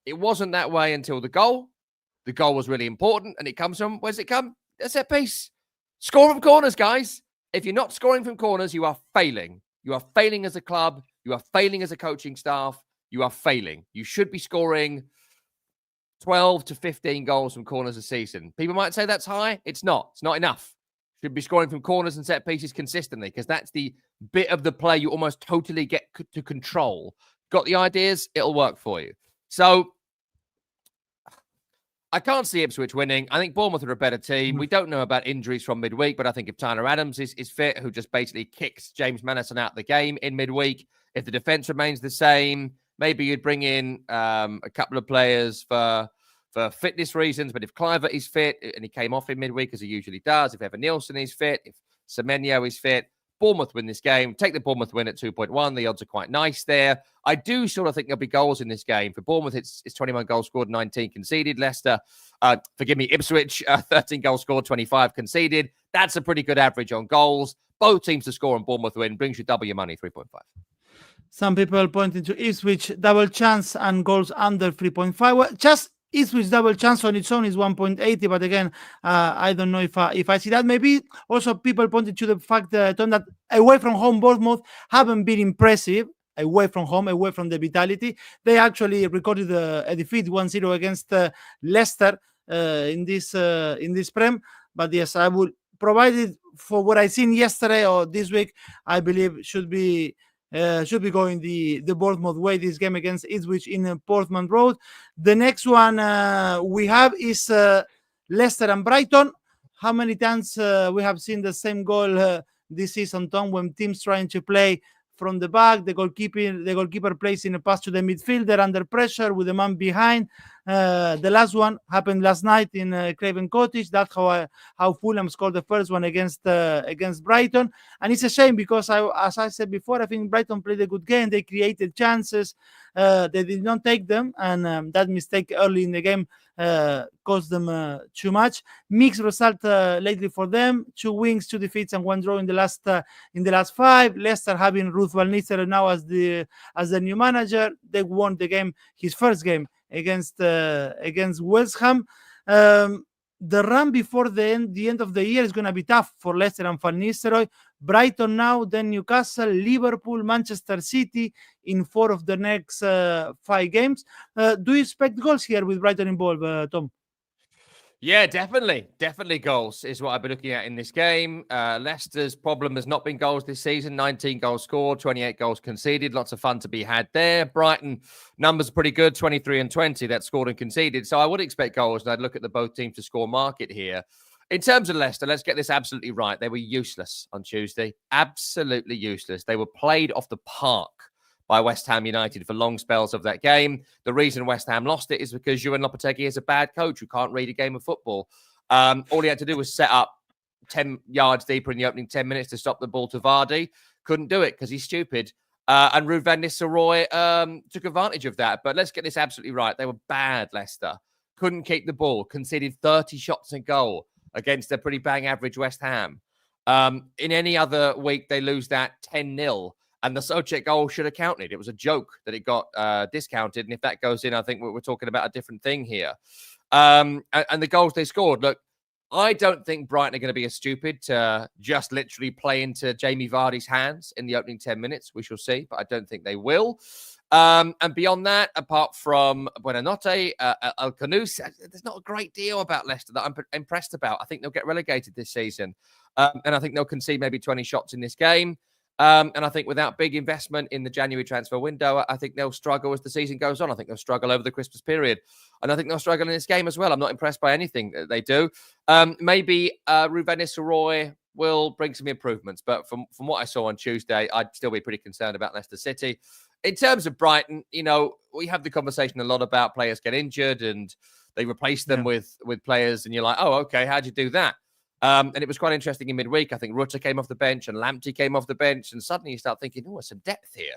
it wasn't that way until the goal. The goal was really important, and it comes from, where's it come? A set piece. Score from corners, guys. If you're not scoring from corners, you are failing. You are failing as a club. You are failing as a coaching staff. You are failing. You should be scoring 12 to 15 goals from corners a season. People might say that's high. It's not. It's not enough. Should be scoring from corners and set pieces consistently, because that's the bit of the play you almost totally get to control. Got the ideas? It'll work for you. So I can't see Ipswich winning. I think Bournemouth are a better team. We don't know about injuries from midweek, but I think if Tyler Adams is fit, who just basically kicks James Maddison out of the game in midweek, if the defence remains the same, maybe you'd bring in a couple of players for fitness reasons. But if 𝐿𝐵𝐴𝐵𝐻 is fit, and he came off in midweek as he usually does, if Evan Nielsen is fit, if 𝐸menyo is fit, Bournemouth win this game. Take the Bournemouth win at 2.1. The odds are quite nice there. I do sort of think there'll be goals in this game. For Bournemouth, it's 21 goals scored, 19 conceded. Leicester, Ipswich, 13 goals scored, 25 conceded. That's a pretty good average on goals. Both teams to score and Bournemouth win brings you double your money, 3.5. Some people pointing to Ipswich double chance and goals under 3.5. Well, just Ipswich double chance on its own is 1.80, but again, I don't know if I see that. Maybe also people pointed to the fact that away from home, Bournemouth haven't been impressive. Away from home, away from the Vitality, they actually recorded a defeat 1-0 against Leicester in this Prem. But yes, I would, provided for what I seen yesterday or this week, I believe should be going the Bournemouth way, this game against Ipswich in Portman Road. The next one we have is Leicester and Brighton. How many times we have seen the same goal this season, Tom, when teams trying to play from the back, the goalkeeper plays in a pass to the midfielder under pressure with the man behind. The last one happened last night in Craven Cottage. That's how Fulham scored the first one against Brighton. And it's a shame because, as I said before, I think Brighton played a good game. They created chances. They did not take them, and that mistake early in the game cost them too much. Mixed result lately for them: 2 wins, 2 defeats, and 1 draw in the last 5. Leicester having Ruud van Nistelrooy now as the new manager. They won the game, his first game against West Ham. The run before the end of the year is going to be tough for Leicester and Van Nistelrooy. Brighton now, then Newcastle, Liverpool, Manchester City in 4 of the next 5 games. Do you expect goals here with Brighton involved, Tom? Yeah, definitely goals is what I've been looking at in this game. Leicester's problem has not been goals this season. 19 goals scored, 28 goals conceded. Lots of fun to be had there. Brighton numbers are pretty good, 23 and 20 that scored and conceded. So I would expect goals, and I'd look at the both teams to score market here. In terms of Leicester, let's get this absolutely right. They were useless on Tuesday. Absolutely useless. They were played off the park by West Ham United for long spells of that game. The reason West Ham lost it is because 𝐿oPoteguy is a bad coach who can't read a game of football. All he had to do was set up 10 yards deeper in the opening 10 minutes to stop the ball to Vardy. Couldn't do it because he's stupid. And Ruud van Nistelrooy took advantage of that. But let's get this absolutely right. They were bad, Leicester. Couldn't keep the ball. Conceded 30 shots in goal against a pretty bang average West Ham. In any other week, they lose that 10-0. And the Soucek goal should have counted. It was a joke that it got discounted. And if that goes in, I think we're talking about a different thing here. And the goals they scored, look, I don't think Brighton are going to be as stupid to just literally play into Jamie Vardy's hands in the opening 10 minutes. We shall see, but I don't think they will. And beyond that, apart from Buonanotte, 𝐿𝐭𝐿, there's not a great deal about Leicester that I'm impressed about. I think they'll get relegated this season. And I think they'll concede maybe 20 shots in this game. And I think without big investment in the January transfer window, I think they'll struggle as the season goes on. I think they'll struggle over the Christmas period. And I think they'll struggle in this game as well. I'm not impressed by anything that they do. Maybe Ruud van Nistelrooy will bring some improvements. But from what I saw on Tuesday, I'd still be pretty concerned about Leicester City. In terms of Brighton, you know, we have the conversation a lot about players get injured and they replace them with players. And you're like, oh, okay, how'd you do that? And it was quite interesting in midweek. I think Rutter came off the bench and 𝗀𝗀𝗀 came off the bench. And suddenly you start thinking, oh, there's some depth here,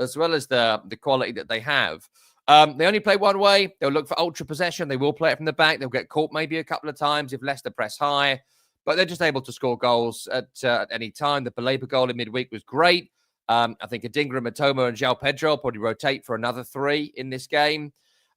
as well as the quality that they have. They only play one way. They'll look for ultra possession. They will play it from the back. They'll get caught maybe a couple of times if Leicester press high. But they're just able to score goals at any time. The 𝗵𝗵𝗏 goal in midweek was great. I think Adingra, Matoma and 𝐵𝗏𝗏𝗀 will probably rotate for another 3 in this game.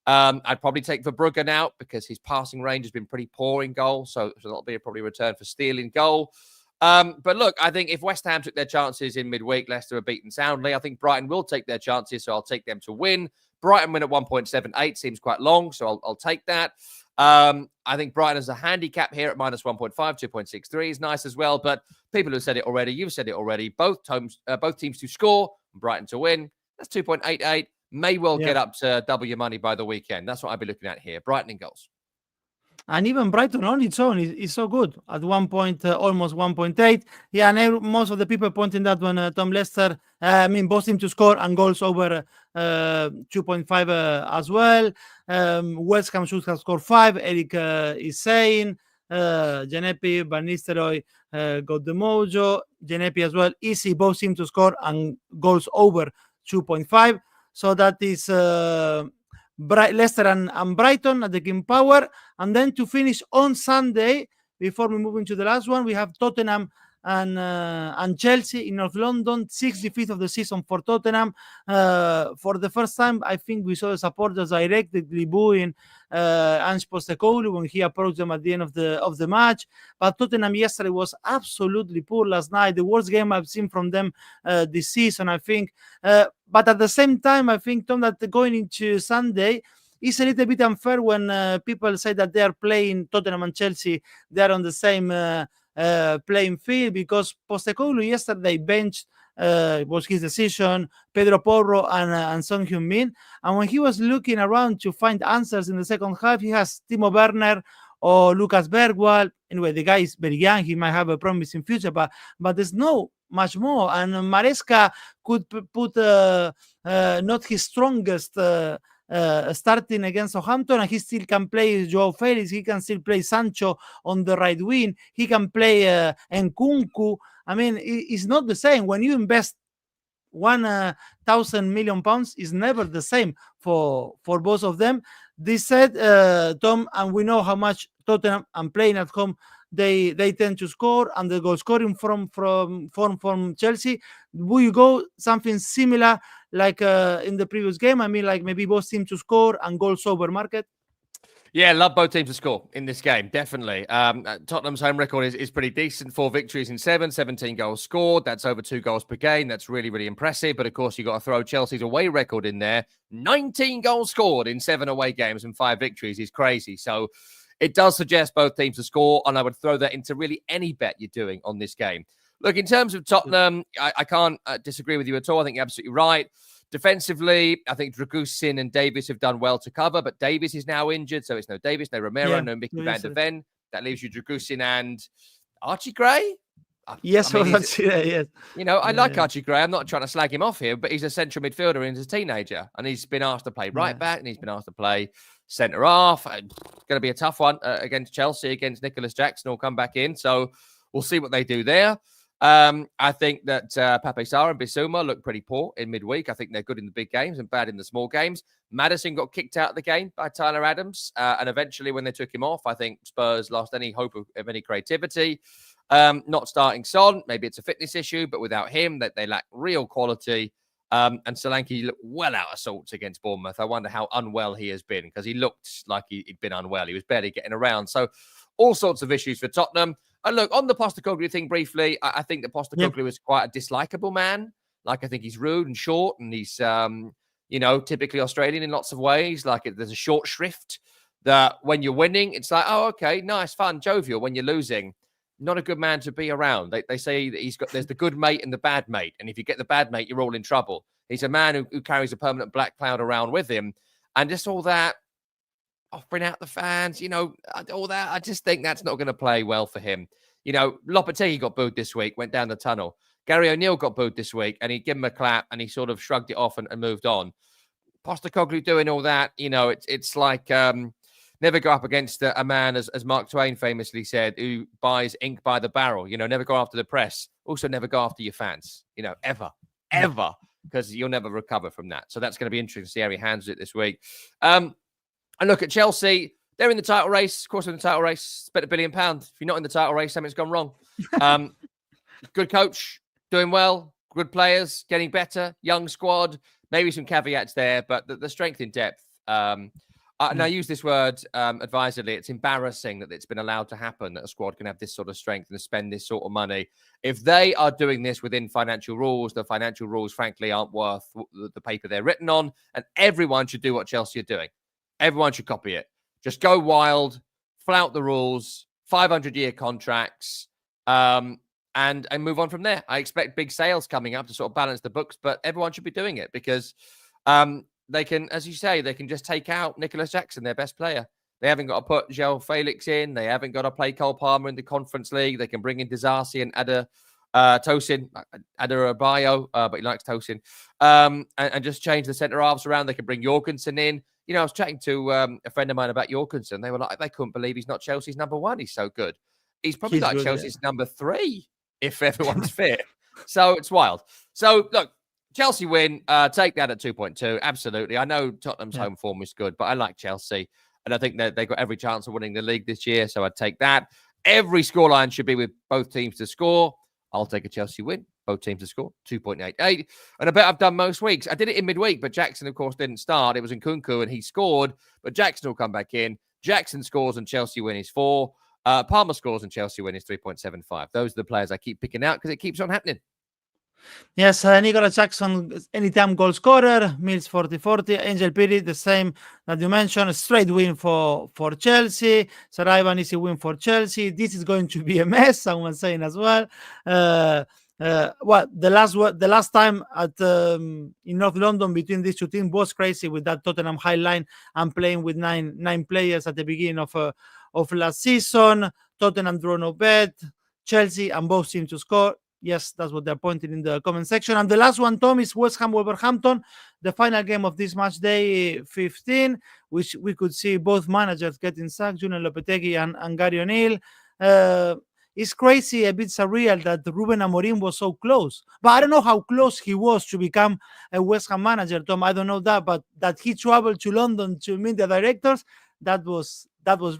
I'd probably take 𝗵𝗏𝗏𝗀 out because his passing range has been pretty poor in goal. So that'll be probably a return for Steele in goal. But look, I think if West Ham took their chances in midweek, Leicester are beaten soundly. I think Brighton will take their chances, so I'll take them to win. Brighton win at 1.78 seems quite long, so I'll take that. I think Brighton has a handicap here at -1.5, 2.63 is nice as well. But people have said it already. You've said it already. Both teams to score, Brighton to win. That's 2.88. May well get up to double your money by the weekend. That's what I'd be looking at here. Brighton in goals. And even Brighton on its own is so good at 1 point, almost 1.8. Yeah, and most of the people pointing that when Tom Leicester, both teams to score and goals over 2.5 as well. West Ham should have scored 5. Eric is saying 𝗀𝗀𝗀𝗀, Van Nistelrooy got the mojo. 𝗀𝗀𝗀𝗀 as well. Easy, both teams to score and goals over 2.5. So that is Leicester and Brighton at the King Power. And then to finish on Sunday, before we move into the last one, we have Tottenham and Chelsea in North London. 65th of the season for Tottenham. For the first time, I think we saw the supporters directly booing 𝐿𝐵𝗲𝗍 𝗀𝐻𝐿 when he approached them at the end of the match. But Tottenham yesterday was absolutely poor last night. The worst game I've seen from them this season, I think. But at the same time, I think, Tom, that going into Sunday, it's a little bit unfair when people say that they are playing Tottenham and Chelsea. They are on the same playing field, because Postecoglou yesterday benched, was his decision, Pedro Porro and Son Heung-min. And when he was looking around to find answers in the second half, he has Timo Werner or Lucas Bergwall. Anyway, the guy is very young. He might have a promising future, but there's no much more. And Maresca could put not his strongest starting against Southampton, and he still can play João Felix. He can still play Sancho on the right wing. He can play 𝐿𝐵𝗀𝐿. I mean, it's not the same. When you invest £1,000 million, is never the same for both of them. This said, Tom, and we know how much Tottenham, and playing at home, they tend to score, and the goal scoring from Chelsea. Will you go something similar like in the previous game? I mean, like maybe both teams to score and goals over market? Yeah, love both teams to score in this game, definitely. Tottenham's home record is pretty decent. 4 victories in 7, 17 goals scored. That's over 2 goals per game. That's really, really impressive. But of course, you've got to throw Chelsea's away record in there. 19 goals scored in 7 away games and 5 victories is crazy. So it does suggest both teams to score, and I would throw that into really any bet you're doing on this game. Look, in terms of Tottenham, I can't disagree with you at all. I think you're absolutely right. Defensively, I think Dragusin and Davis have done well to cover, but Davis is now injured, so it's no Davis, no Romero, no Mickey van der Ven. That leaves you Dragusin and Archie Gray. Yes, I mean, yes. You know, I like Archie Gray. I'm not trying to slag him off here, but he's a central midfielder and he's a teenager, and he's been asked to play right back, and he's been asked to play centre half. It's going to be a tough one against Chelsea, against Nicholas Jackson. Will come back in, so we'll see what they do there. I think that Pape Sarr and Bissouma look pretty poor in midweek. I think they're good in the big games and bad in the small games. Maddison got kicked out of the game by Tyler Adams. And eventually when they took him off, I think Spurs lost any hope of any creativity. Not starting Son. Maybe it's a fitness issue, but without him, they lack real quality. And Solanke looked well out of sorts against Bournemouth. I wonder how unwell he has been, because he looked like he'd been unwell. He was barely getting around. So all sorts of issues for Tottenham. And look, on the Postecoglou thing briefly, I think that Postecoglou is quite a dislikable man. Like, I think he's rude and short, and he's, typically Australian in lots of ways. Like, there's a short shrift that when you're winning, it's like, oh, okay, nice, fun, jovial. When you're losing, not a good man to be around. They say that there's the good mate and the bad mate. And if you get the bad mate, you're all in trouble. He's a man who carries a permanent black cloud around with him. And just all that, offering out the fans, all that. I just think that's not going to play well for him. Lopetegui got booed this week, went down the tunnel. Gary O'Neill got booed this week, and he gave him a clap, and he sort of shrugged it off and moved on. Postecoglou doing all that, it's like never go up against a man, as Mark Twain famously said, who buys ink by the barrel. Never go after the press. Also, never go after your fans. Ever, because you'll never recover from that. So that's going to be interesting to see how he handles it this week. And look at Chelsea. They're in the title race. Of course, they're in the title race. Spent £1 billion. If you're not in the title race, something's gone wrong. Good coach, doing well. Good players, getting better. Young squad. Maybe some caveats there, but the strength in depth. And I use this word advisedly. It's embarrassing that it's been allowed to happen, that a squad can have this sort of strength and spend this sort of money. If they are doing this within financial rules, the financial rules, frankly, aren't worth the paper they're written on. And everyone should do what Chelsea are doing. Everyone should copy it. Just go wild, flout the rules, 500-year contracts, and move on from there. I expect big sales coming up to sort of balance the books, but everyone should be doing it because they can, as you say, they can just take out Nicholas Jackson, their best player. They haven't got to put 𝐿𝐵𝗲𝗍 𝐿𝐵𝗲𝗍 in. They haven't got to play Cole Palmer in the Conference League. They can bring in 𝗛𝗏𝗏𝗏 and 𝗛𝗏𝗏𝗏𝗏𝗏, but he likes Tosin, and just change the centre halves around. They can bring 𝐿𝐵𝗏𝗏𝗏 in. I was chatting to a friend of mine about 𝐿𝐵𝗏𝗏𝗏𝗏. They were like, they couldn't believe he's not Chelsea's number 1. He's so good. He's probably like Chelsea's number 3 if everyone's fit. So it's wild. So look, Chelsea win. Take that at 2.2. Absolutely. I know Tottenham's home form is good, but I like Chelsea, and I think that they've got every chance of winning the league this year. So I'd take that. Every scoreline should be with both teams to score. I'll take a Chelsea win. Both teams to score 2.88. And I bet I've done most weeks. I did it in midweek, but Jackson, of course, didn't start. It was 𝐿𝐿𝐿, and he scored, but Jackson will come back in. Jackson scores and Chelsea win is 4. Palmer scores and Chelsea win is 3.75. Those are the players I keep picking out because it keeps on happening. Yes, Nicolas Jackson, anytime goal scorer, Mills 40-40, Angel Piri, the same that you mentioned, a straight win for Chelsea, Saraiva, an easy win for Chelsea. This is going to be a mess, someone saying as well. The last time at in North London between these two teams was crazy with that Tottenham high line and playing with nine players at the beginning of last season. Tottenham draw no bet, Chelsea and both seem to score. Yes, that's what they're pointing in the comment section. And the last one, Tom, is West Ham Wolverhampton, the final game of this match day 15, which we could see both managers getting sacked, Julian Lopetegui and Gary O'Neill. It's crazy, a bit surreal that Ruben Amorim was so close. But I don't know how close he was to become a West Ham manager, Tom. I don't know that, but that he traveled to London to meet the directors, that was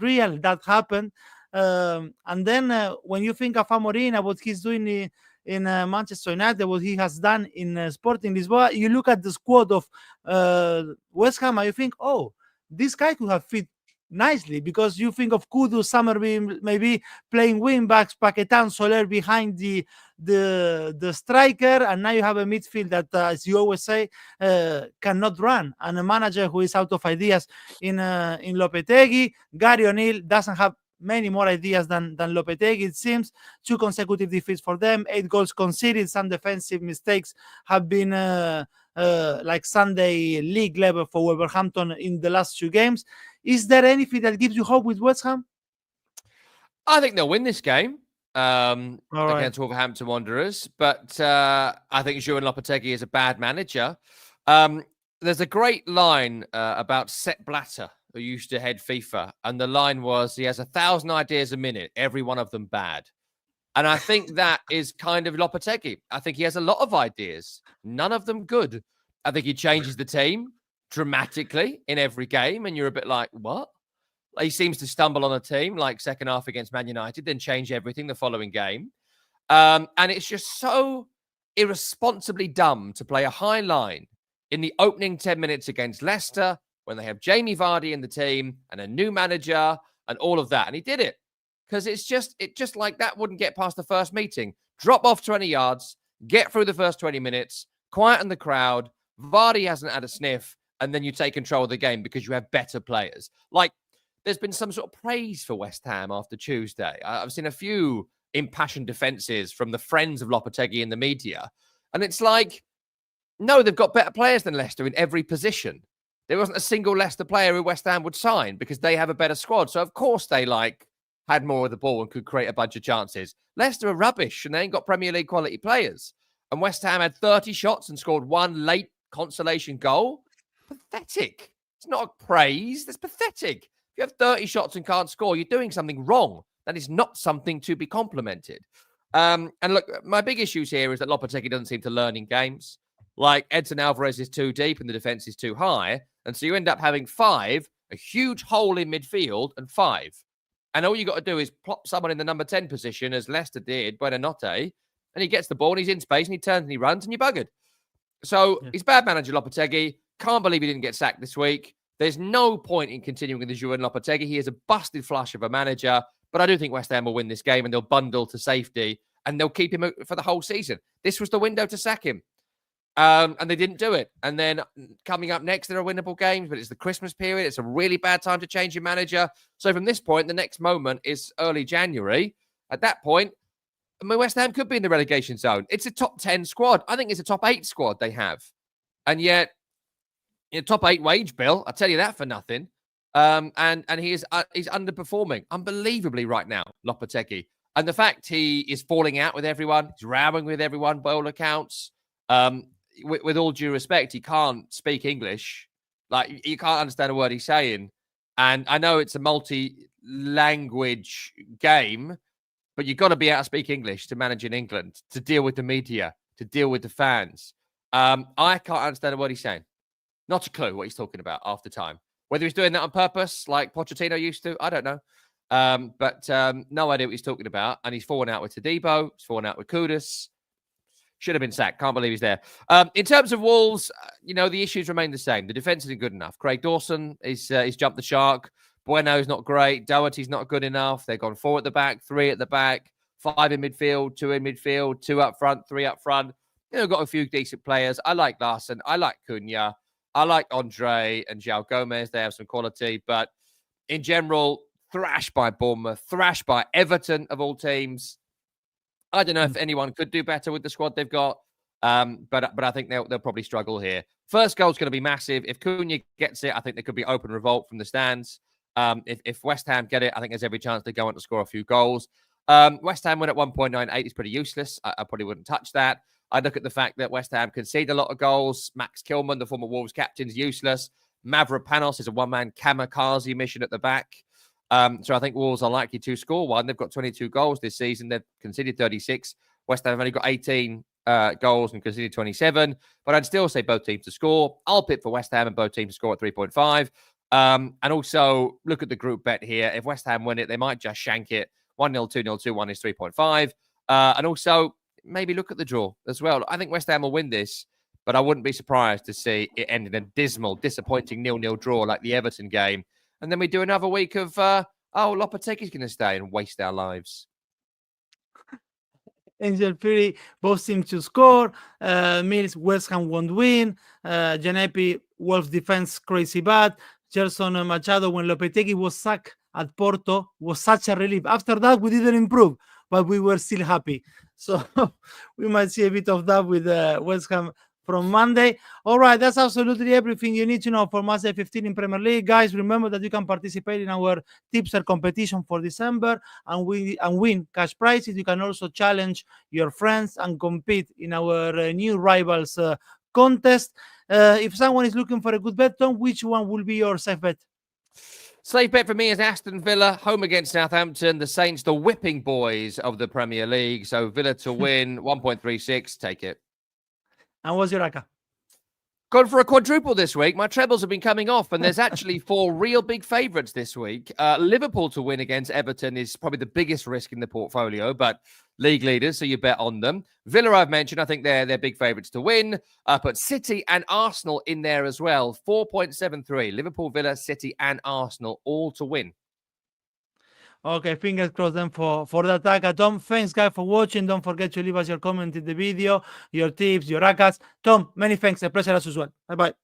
real. That happened. And then when you think of Amorim and what he's doing in Manchester United, what he has done in Sporting Lisboa, you look at the squad of West Ham and you think, oh, this guy could have fit nicely, because you think of Kudu, Summerby maybe playing wing backs, Paquetá, Soler behind the striker, and now you have a midfield that, as you always say, cannot run, and a manager who is out of ideas in Lopetegui. Gary O'Neill doesn't have many more ideas than Lopetegui, it seems. 2 consecutive defeats for them, 8 goals conceded, some defensive mistakes have been like Sunday league level for Wolverhampton in the last 2 games. Is there anything that gives you hope with West Ham? I think they'll win this game against Wolverhampton Wanderers, but I think Julian Lopetegui is a bad manager. There's a great line about Sepp Blatter, who used to head FIFA, and the line was, he has 1,000 ideas a minute, every one of them bad. And I think that is kind of Lopetegui. I think he has a lot of ideas, none of them good. I think he changes the team dramatically in every game, and you're a bit like, what? He seems to stumble on a team, like second half against Man United, then change everything the following game. And it's just so irresponsibly dumb to play a high line in the opening 10 minutes against Leicester when they have Jamie Vardy in the team and a new manager and all of that. And he did it because it just like that wouldn't get past the first meeting. Drop off 20 yards, get through the first 20 minutes, quieten the crowd. Vardy hasn't had a sniff, and then you take control of the game because you have better players. Like, there's been some sort of praise for West Ham after Tuesday. I've seen a few impassioned defenses from the friends of Lopetegui in the media. And it's like, no, they've got better players than Leicester in every position. There wasn't a single Leicester player who West Ham would sign because they have a better squad. So, of course, they had more of the ball and could create a bunch of chances. Leicester are rubbish and they ain't got Premier League quality players. And West Ham had 30 shots and scored 1 late consolation goal. Pathetic. It's not praise. That's pathetic. If you have 30 shots and can't score, you're doing something wrong. That is not something to be complimented. And look, my big issues here is that Lopetegui doesn't seem to learn in games. Like, Edson Alvarez is too deep and the defense is too high. And so you end up having 5, a huge hole in midfield, and 5. And all you got to do is plop someone in the number 10 position, as Leicester did, Buonanotte, and he gets the ball and he's in space and he turns and he runs and you're buggered. So he's bad manager, Lopetegui. Can't believe he didn't get sacked this week. There's no point in continuing with the Julian Lopetegui. He is a busted flush of a manager, but I do think West Ham will win this game and they'll bundle to safety and they'll keep him for the whole season. This was the window to sack him. And they didn't do it. And then coming up next, there are winnable games, but it's the Christmas period. It's a really bad time to change your manager. So from this point, the next moment is early January. At that point, I mean, West Ham could be in the relegation zone. It's a top 10 squad. I think it's a top 8 squad they have. And yet, top 8 wage bill, I'll tell you that for nothing. And he's underperforming unbelievably right now, Lopetegui. And the fact he is falling out with everyone, he's rowing with everyone by all accounts. With all due respect, he can't speak English. Like, you can't understand a word he's saying. And I know it's a multi-language game, but you've got to be able to speak English to manage in England, to deal with the media, to deal with the fans. I can't understand a word he's saying. Not a clue what he's talking about half the time. Whether he's doing that on purpose, like Pochettino used to, I don't know. But no idea what he's talking about. And he's fallen out with 𝗛𝗲𝗏. He's fallen out with 𝗂𝐿𝐴. Should have been sacked. Can't believe he's there. In terms of Wolves, the issues remain the same. The defense isn't good enough. Craig Dawson he's jumped the shark. Bueno's not great. 𝗀𝗏𝗏's not good enough. They've gone 4 at the back, 3 at the back, 5 in midfield, 2 in midfield, 2 up front, 3 up front. Got a few decent players. I like Larson. I like 𝐿𝐭𝐤𝐿. I like Andre and 𝗀𝐿𝐴𝐧𝐧𝐞𝐜. They have some quality. But in general, thrashed by Bournemouth, thrashed by Everton of all teams. I don't know if anyone could do better with the squad they've got, but I think they'll probably struggle here. First goal's going to be massive. If 𝐿𝐭𝐤𝐿 gets it, I think there could be open revolt from the stands. If West Ham get it, I think there's every chance they go on to score a few goals. West Ham win at 1.98 is pretty useless. I probably wouldn't touch that. I look at the fact that West Ham concede a lot of goals. Max Kilman, the former Wolves captain, is useless. Mavropanos is a one-man 𝐿𝐭𝐴𝐧𝐧𝐞𝐜 mission at the back. So I think Wolves are likely to score one. They've got 22 goals this season. They've conceded 36. West Ham have only got 18 goals and conceded 27. But I'd still say both teams to score. I'll pick for West Ham and both teams to score at 3.5. And also look at the group bet here. If West Ham win it, they might just shank it. 1-0, 2-0, 2-1 is 3.5. And also maybe look at the draw as well. I think West Ham will win this, but I wouldn't be surprised to see it end in a dismal, disappointing 0-0 draw like the Everton game. And then we do another week of, 𝗀𝗏𝗏𝗏's going to stay and waste our lives. Angel Fury, both teams to score. Mills, West Ham won't win. 𝗀𝗏𝗏𝗏, Wolves defense crazy bad. Gerson Machado, when Lopetegui was sacked at Porto, was such a relief. After that, we didn't improve, but we were still happy. So we might see a bit of that with West Ham from Monday. All right, that's absolutely everything you need to know for Matchday 15 in Premier League. Guys, remember that you can participate in our Tipster competition for December and win cash prizes. You can also challenge your friends and compete in our new rivals contest. If someone is looking for a good bet, Tom, which one will be your safe bet? Safe bet for me is Aston Villa, home against Southampton. The Saints, the whipping boys of the Premier League. So Villa to win, 1.36. Take it. And what's your 𝐿𝐴𝐴? Gone for a quadruple this week. My trebles have been coming off, and there's actually 4 real big favourites this week. Liverpool to win against Everton is probably the biggest risk in the portfolio, but league leaders, so you bet on them. Villa, I've mentioned, I think they're big favourites to win. But City and Arsenal in there as well. 4.73. Liverpool, Villa, City, and Arsenal all to win. Okay, fingers crossed then for the attack. Tom, thanks, guys, for watching. Don't forget to leave us your comment in the video, your tips, your 𝐿𝐴𝐴s. Tom, many thanks. A pleasure as usual. Bye-bye.